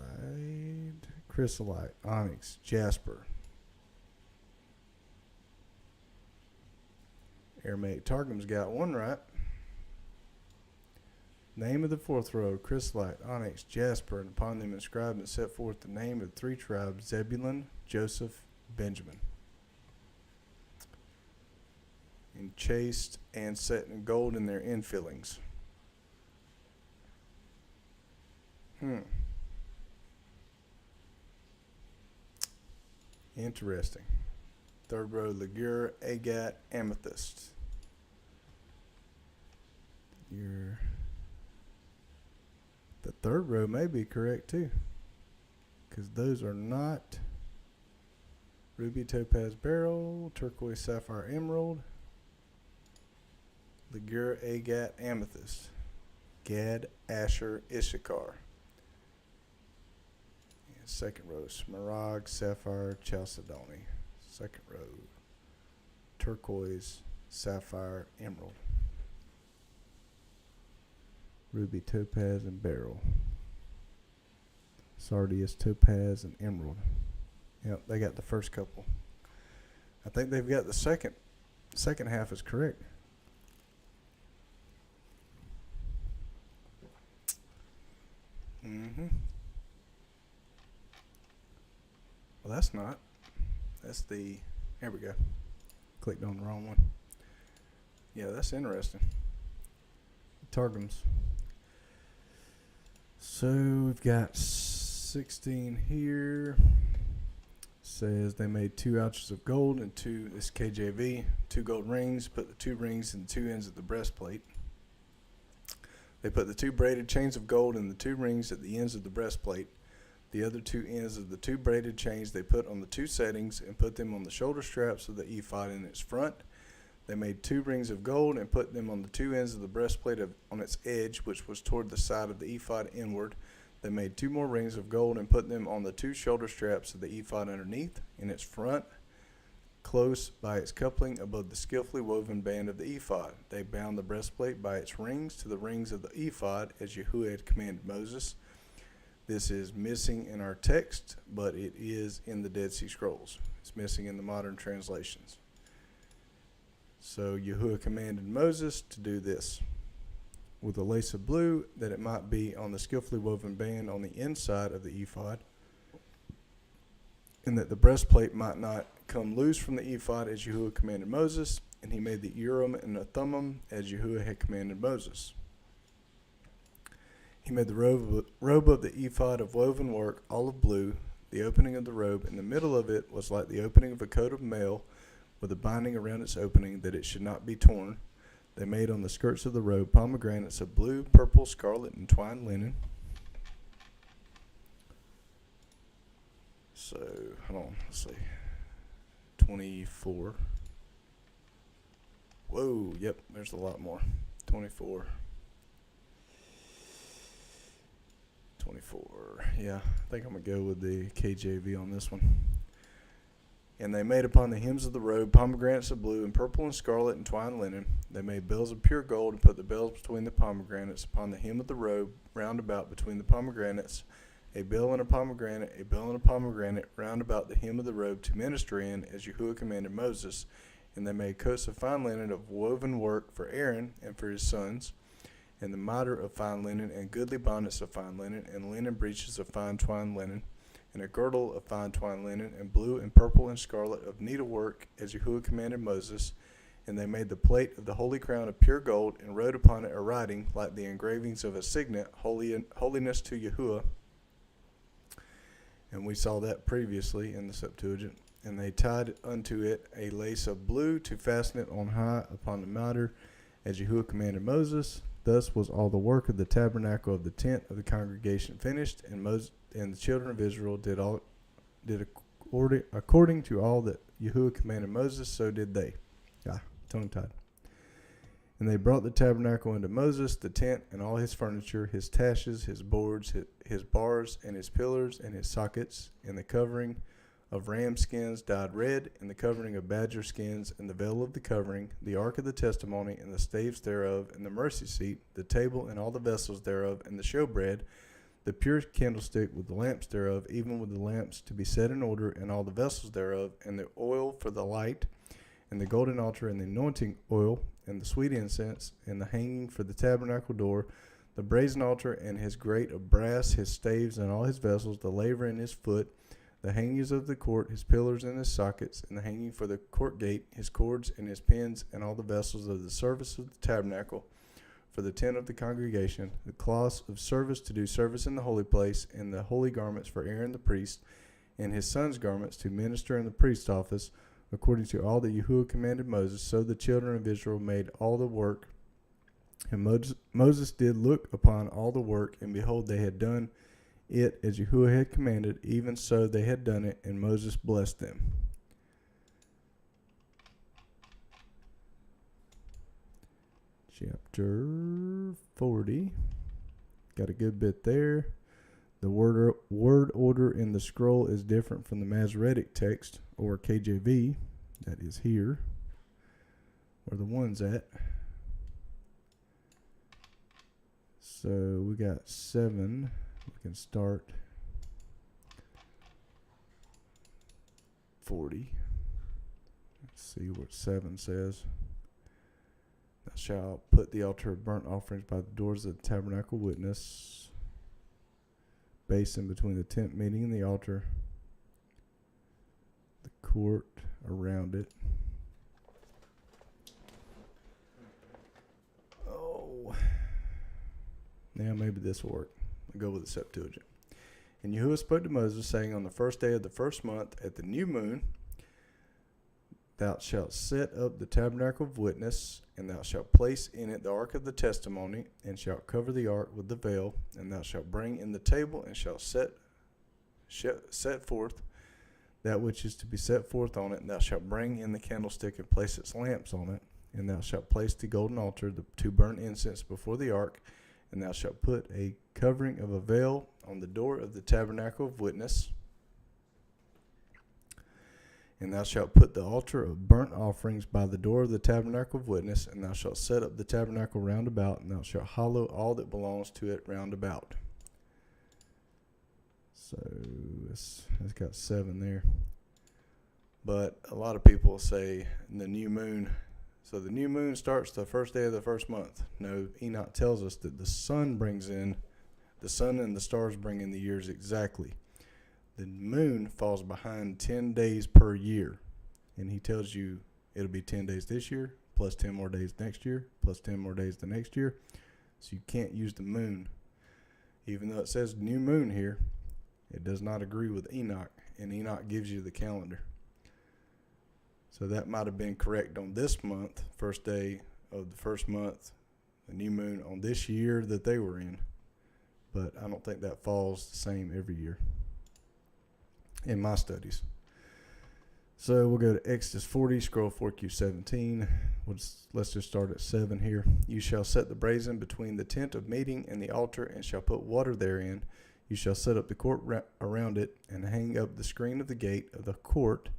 onyx, jasper. Aramaic Targum's got one right. Name of the fourth row: chrysolite, onyx, jasper, and upon them inscribed and set forth the name of three tribes: Zebulun, Joseph, Benjamin. Enchased and set in gold in their infillings. Interesting. Third row: ligure, agate, amethyst. The third row may be correct too, because those are not ruby, topaz, beryl, turquoise, sapphire, emerald, ligure, agate, amethyst. Gad, Asher, Issachar. And second row: smaragd, sapphire, chalcedony. Second row: turquoise, sapphire, emerald. Ruby, topaz, and beryl. Sardius, topaz, and emerald. Yep, they got the first couple. I think they've got the second half is correct. Well, that's not. That's the. Here we go. Clicked on the wrong one. Yeah, that's interesting. Targums. So we've got 16 here. Says they made 2 ounces of gold and this KJV, 2 gold rings, put the 2 rings in the 2 ends of the breastplate. They put the 2 braided chains of gold in the 2 rings at the ends of the breastplate. The other 2 ends of the 2 braided chains they put on the 2 settings and put them on the shoulder straps of the ephod in its front. They made 2 rings of gold and put them on the 2 ends of the breastplate on its edge, which was toward the side of the ephod inward. They made 2 more rings of gold and put them on the 2 shoulder straps of the ephod underneath, in its front, close by its coupling above the skillfully woven band of the ephod. They bound the breastplate by its rings to the rings of the ephod, as Yahuwah had commanded Moses. This is missing in our text, but it is in the Dead Sea Scrolls. It's missing in the modern translations. So Yahuwah commanded Moses to do this with a lace of blue, that it might be on the skillfully woven band on the inside of the ephod, and that the breastplate might not come loose from the ephod as Yahuwah commanded Moses. And he made the Urim and the Thummim as Yahuwah had commanded Moses. He made the robe of the ephod of woven work, all of blue. The opening of the robe in the middle of it was like the opening of a coat of mail, with a binding around its opening, that it should not be torn. They made on the skirts of the robe pomegranates of blue, purple, scarlet, and twined linen. So, hold on, let's see. 24. Whoa, yep, there's a lot more. 24. 24. Yeah, I think I'm going to go with the KJV on this one. And they made upon the hems of the robe pomegranates of blue and purple and scarlet and twined linen. They made bells of pure gold and put the bells between the pomegranates upon the hem of the robe, round about between the pomegranates, a bell and a pomegranate, round about the hem of the robe to minister in, as Yahuwah commanded Moses. And they made coats of fine linen of woven work for Aaron and for his sons, and the mitre of fine linen, and goodly bonnets of fine linen, and linen breeches of fine twined linen, and a girdle of fine twined linen, and blue and purple and scarlet of needlework, as Yahuwah commanded Moses. And they made the plate of the holy crown of pure gold, and wrote upon it a writing like the engravings of a signet, holiness to Yahuwah. And we saw that previously in the Septuagint. And they tied unto it a lace of blue to fasten it on high upon the mitre, as Yahuwah commanded Moses. Thus was all the work of the tabernacle of the tent of the congregation finished, and Moses and the children of Israel did according to all that Yahuwah commanded Moses, so did they. Tongue-tied. And they brought the tabernacle unto Moses, the tent, and all his furniture, his taches, his boards, his bars, and his pillars, and his sockets, and the covering of ram skins dyed red, and the covering of badger skins, and the veil of the covering, the ark of the testimony, and the staves thereof, and the mercy seat, the table, and all the vessels thereof, and the showbread, the pure candlestick with the lamps thereof, even with the lamps to be set in order, and all the vessels thereof, and the oil for the light, and the golden altar, and the anointing oil, and the sweet incense, and the hanging for the tabernacle door, the brazen altar, and his grate of brass, his staves, and all his vessels, the laver and his foot, the hangings of the court, his pillars and his sockets, and the hanging for the court gate, his cords and his pins, and all the vessels of the service of the tabernacle, for the tent of the congregation, the cloths of service to do service in the holy place, and the holy garments for Aaron the priest, and his sons' garments to minister in the priest's office, according to all that Yahuwah commanded Moses. So the children of Israel made all the work. And Moses did look upon all the work, and behold, they had done it as Yahuwah had commanded, even so they had done it, and Moses blessed them. Chapter 40. Got a good bit there. The word order in the scroll is different from the Masoretic text, or KJV, that is here, where the one's at. So we got 7. We can start 40. Let's see what 7 says. Thou shalt put the altar of burnt offerings by the doors of the tabernacle witness, basin between the tent meeting and the altar, the court around it. Oh, now maybe this will work. I'll go with the Septuagint. And Yahuwah spoke to Moses, saying, on the first day of the first month, at the new moon, thou shalt set up the tabernacle of witness, and thou shalt place in it the ark of the testimony, and shalt cover the ark with the veil, and thou shalt bring in the table, and shalt set forth that which is to be set forth on it, and thou shalt bring in the candlestick and place its lamps on it, and thou shalt place the golden altar to burn incense before the ark, and thou shalt put a covering of a veil on the door of the tabernacle of witness. And thou shalt put the altar of burnt offerings by the door of the tabernacle of witness, and thou shalt set up the tabernacle round about, and thou shalt hallow all that belongs to it round about. So it's got 7 there. But a lot of people say the new moon. So the new moon starts the first day of the first month. No, Enoch tells us that the sun and the stars bring in the years exactly. The moon falls behind 10 days per year. And he tells you it'll be 10 days this year, plus 10 more days next year, plus 10 more days the next year. So you can't use the moon. Even though it says new moon here, it does not agree with Enoch. And Enoch gives you the calendar. So that might have been correct on this month, first day of the first month, the new moon on this year that they were in. But I don't think that falls the same every year in my studies. So we'll go to Exodus 40, scroll 4Q17. Let's just start at 7 here. You shall set the brazen between the tent of meeting and the altar, and shall put water therein. You shall set up the court around it, and hang up the screen of the gate of the court.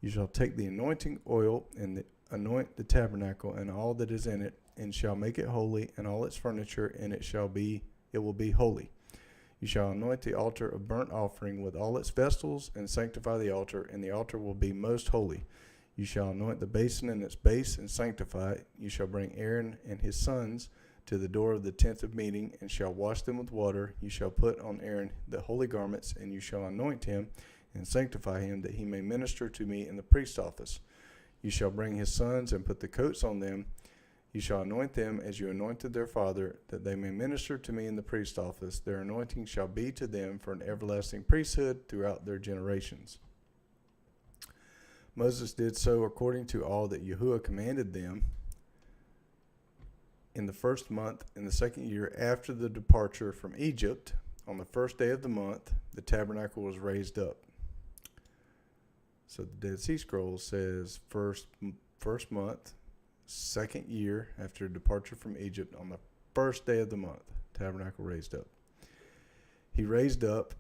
You shall take the anointing oil and anoint the tabernacle and all that is in it, and shall make it holy, and all its furniture, and it will be holy. You shall anoint the altar of burnt offering with all its vessels, and sanctify the altar, and the altar will be most holy. You shall anoint the basin and its base, and sanctify it. You shall bring Aaron and his sons to the door of the tent of meeting, and shall wash them with water. You shall put on Aaron the holy garments, and you shall anoint him, and sanctify him, that he may minister to me in the priest's office. You shall bring his sons, and put the coats on them. You shall anoint them as you anointed their father, that they may minister to me in the priest's office. Their anointing shall be to them for an everlasting priesthood throughout their generations. Moses did so according to all that Yahuwah commanded them. in the first month, in the second year after the departure from Egypt, on the first day of the month, the tabernacle was raised up. So the Dead Sea Scrolls says first month, second year after departure from Egypt, on the first day of the month, tabernacle raised up. He raised up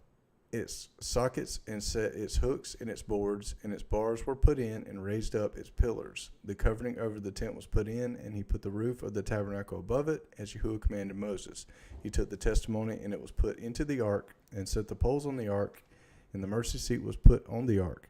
its sockets and set its hooks and its boards, and its bars were put in, and raised up its pillars. The covering over the tent was put in, and he put the roof of the tabernacle above it, as Yahuwah commanded Moses. He took the testimony, and it was put into the ark, and set the poles on the ark, and the mercy seat was put on the ark.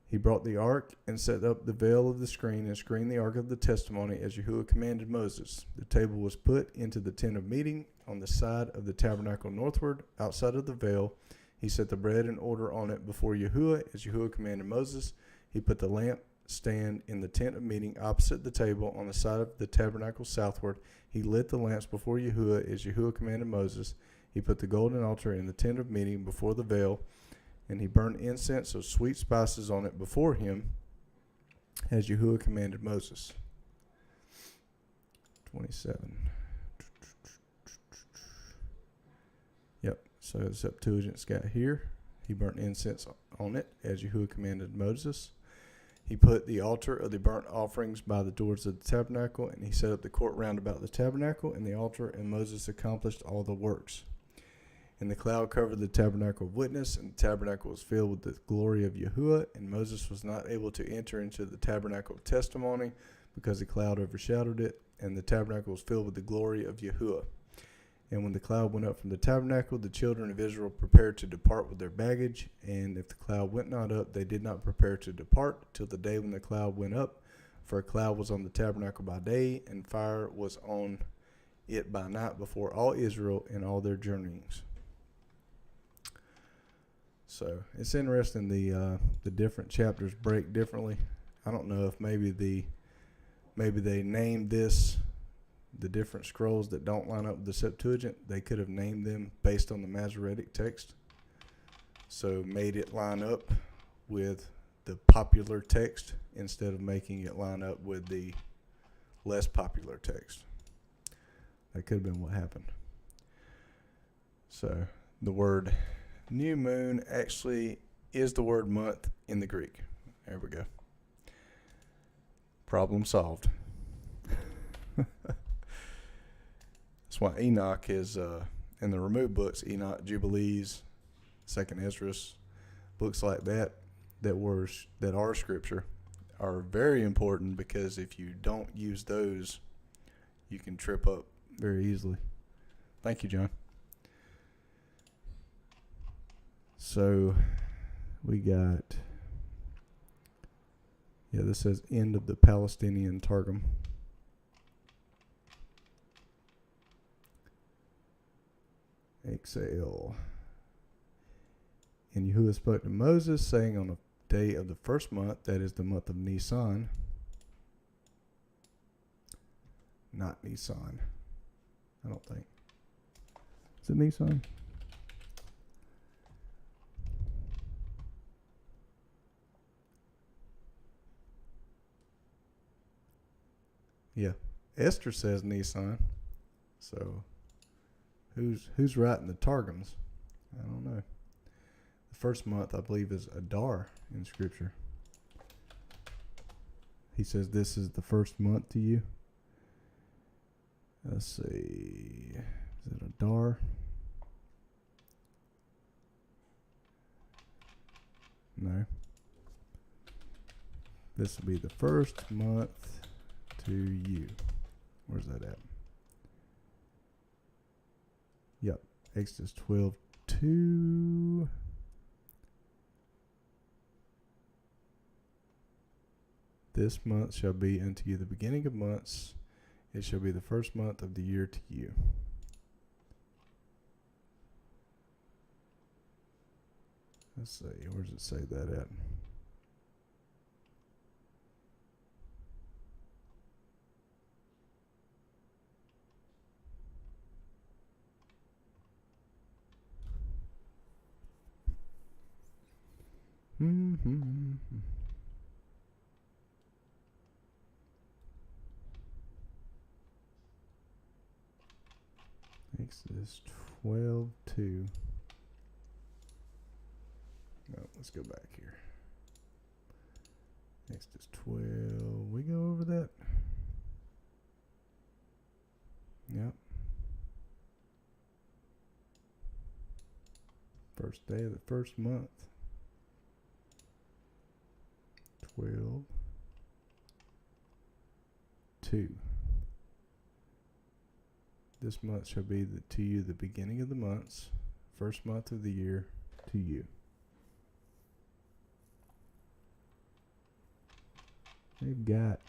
He brought the ark and set up the veil of the screen and screened the ark of the testimony as Yahuwah commanded Moses. The table was put into the tent of meeting on the side of the tabernacle northward, outside of the veil. He set the bread in order on it before Yahuwah as Yahuwah commanded Moses. He put the lamp stand in the tent of meeting opposite the table on the side of the tabernacle southward. He lit the lamps before Yahuwah as Yahuwah commanded Moses. He put the golden altar in the tent of meeting before the veil, and he burned incense of sweet spices on it before him, as Yahuwah commanded Moses. 27. Yep, so the Septuagint's got here. He burnt incense on it, as Yahuwah commanded Moses. He put the altar of the burnt offerings by the doors of the tabernacle, and he set up the court round about the tabernacle and the altar, and Moses accomplished all the works. And the cloud covered the tabernacle of witness, and the tabernacle was filled with the glory of Yahuwah, and Moses was not able to enter into the tabernacle of testimony, because the cloud overshadowed it, and the tabernacle was filled with the glory of Yahuwah. And when the cloud went up from the tabernacle, the children of Israel prepared to depart with their baggage, and if the cloud went not up, they did not prepare to depart till the day when the cloud went up, for a cloud was on the tabernacle by day, and fire was on it by night before all Israel in all their journeyings. So it's interesting, the different chapters break differently. I don't know if maybe they named this, the different scrolls that don't line up with the Septuagint, they could have named them based on the Masoretic text, so made it line up with the popular text instead of making it line up with the less popular text. That could have been what happened. So the word new moon actually is the word month in the Greek. There we go. Problem solved. That's why Enoch is in the removed books, Enoch, Jubilees, Second Esdras, books like that are scripture are very important, because if you don't use those, you can trip up very easily. Thank you, John. So we got, this says end of the Palestinian Targum. Exhale. And Yahuwah spoke to Moses, saying, on the day of the first month, that is the month of Nisan. Not Nisan, I don't think. Is it Nisan? Yeah, Esther says Nisan. So who's writing the Targums? I don't know. The first month, I believe, is Adar in Scripture. He says this is the first month to you. Let's see. Is it Adar? No. This will be the first month to you. Where's that at? Yep. Exodus 12:2. This month shall be unto you the beginning of months. It shall be the first month of the year to you. Let's see. Where does it say that at? Exodus 12:2. No, let's go back here. Exodus 12. We go over that? Yep. First day of the first month. 12:2. This month shall be to you the beginning of the months, first month of the year to you. They've got,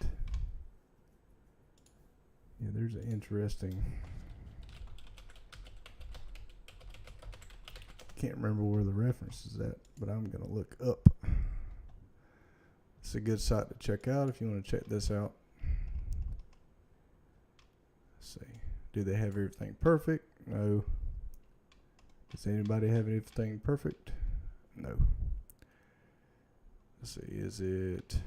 there's an interesting, can't remember where the reference is at, but I'm going to look up. It's a good site to check out if you want to check this out. Let's see. Do they have everything perfect? No. Does anybody have anything perfect? No. Let's see. Is it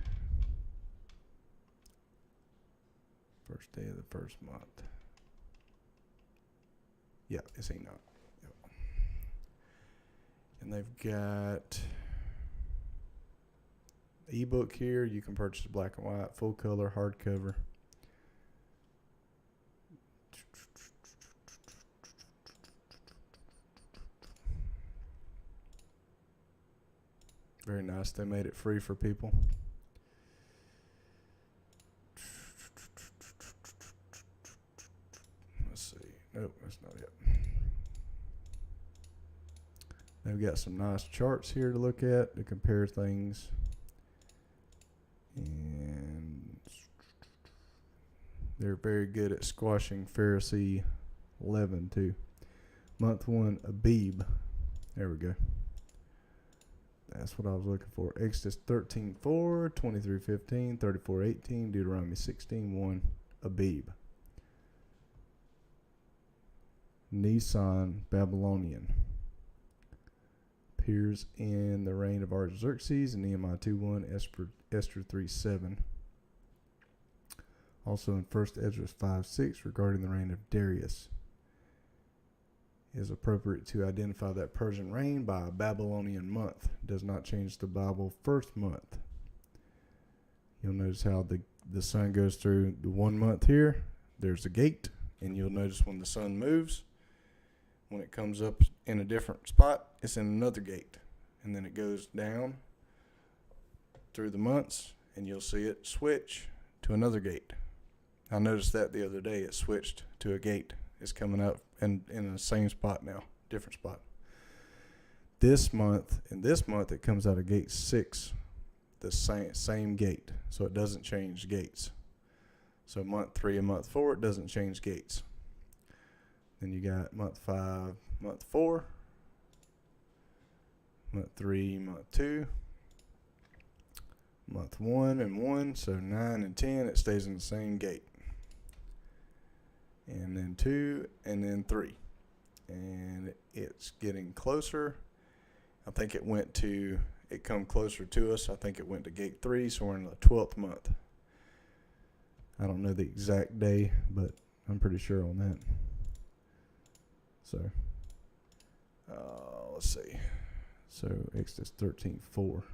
first day of the first month? Yeah, it's Enoch. Yep. And they've got ebook here. You can purchase black and white, full color, hardcover. Very nice. They made it free for people. Let's see. Nope, that's not it. They've got some nice charts here to look at to compare things. And they're very good at squashing Pharisee leaven too. Month 1, Abib. There we go. That's what I was looking for. Exodus 13:4, 23:15, 34:18, Deuteronomy 16:1, Abib. Nisan, Babylonian. Appears in the reign of Artaxerxes, Nehemiah 2:1, Esther 3:7. Also in 1 Ezra 5:6 regarding the reign of Darius. It is appropriate to identify that Persian reign by a Babylonian month. Does not change the Bible first month. You'll notice how the sun goes through the 1 month here. There's a gate, and you'll notice when the sun moves, when it comes up in a different spot, it's in another gate. And then it goes down through the months, and you'll see it switch to another gate. I noticed that the other day. It switched to a gate. It's coming up in the same spot now, different spot. This month, it comes out of gate 6, the same gate. So it doesn't change gates. So month 3 and month 4, it doesn't change gates. Then you got month 5, month 4, month 3, month 2, month 1 and 1, so 9 and 10, it stays in the same gate. And then 2, and then 3. And it's getting closer. I think it come closer to us. I think it went to gate 3, so we're in the 12th month. I don't know the exact day, but I'm pretty sure on that. So, let's see. So, Exodus 13:4.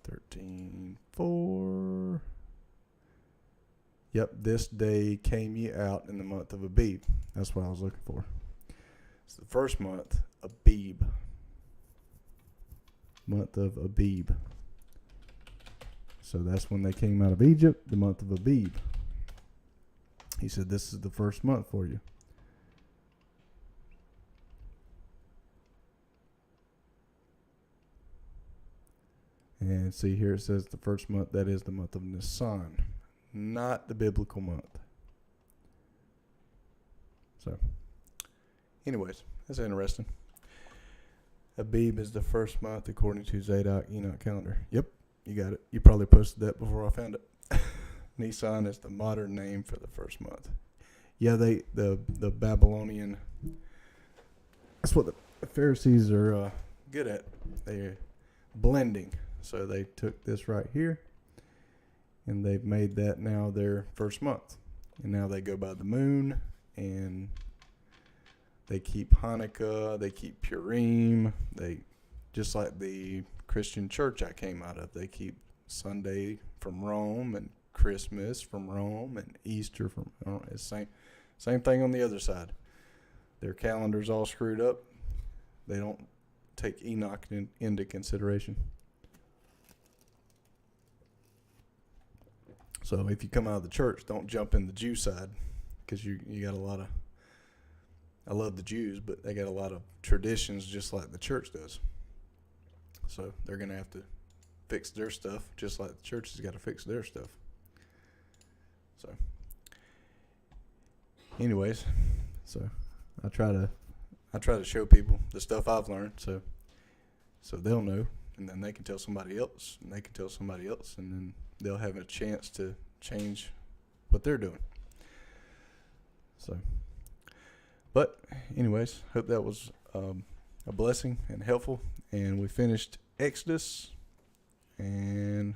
13:4. Yep, this day came ye out in the month of Abib. That's what I was looking for. It's the first month, Abib. Month of Abib. So that's when they came out of Egypt, the month of Abib. He said, this is the first month for you. And see here it says the first month, that is the month of Nisan. Not the biblical month. So, anyways, that's interesting. Abib is the first month according to Zadok Enoch calendar. Yep, you got it. You probably posted that before I found it. Nisan is the modern name for the first month. Yeah, the Babylonian. That's what the Pharisees are good at. They're blending. So they took this right here, And they've made that now their first month. And now they go by the moon, and they keep Hanukkah, they keep Purim, they just like the Christian church I came out of. They keep Sunday from Rome and Christmas from Rome and Easter from Rome. It's same thing on the other side. Their calendar's all screwed up. They don't take Enoch into consideration. So if you come out of the church, don't jump in the Jew side, because you got a lot of, I love the Jews, but they got a lot of traditions just like the church does. So they're going to have to fix their stuff just like the church has got to fix their stuff. So anyways, so I try to show people the stuff I've learned, so they'll know, and then they can tell somebody else, and they can tell somebody else, and then they'll have a chance to change what they're doing. So, but anyways, hope that was a blessing and helpful. And we finished Exodus, and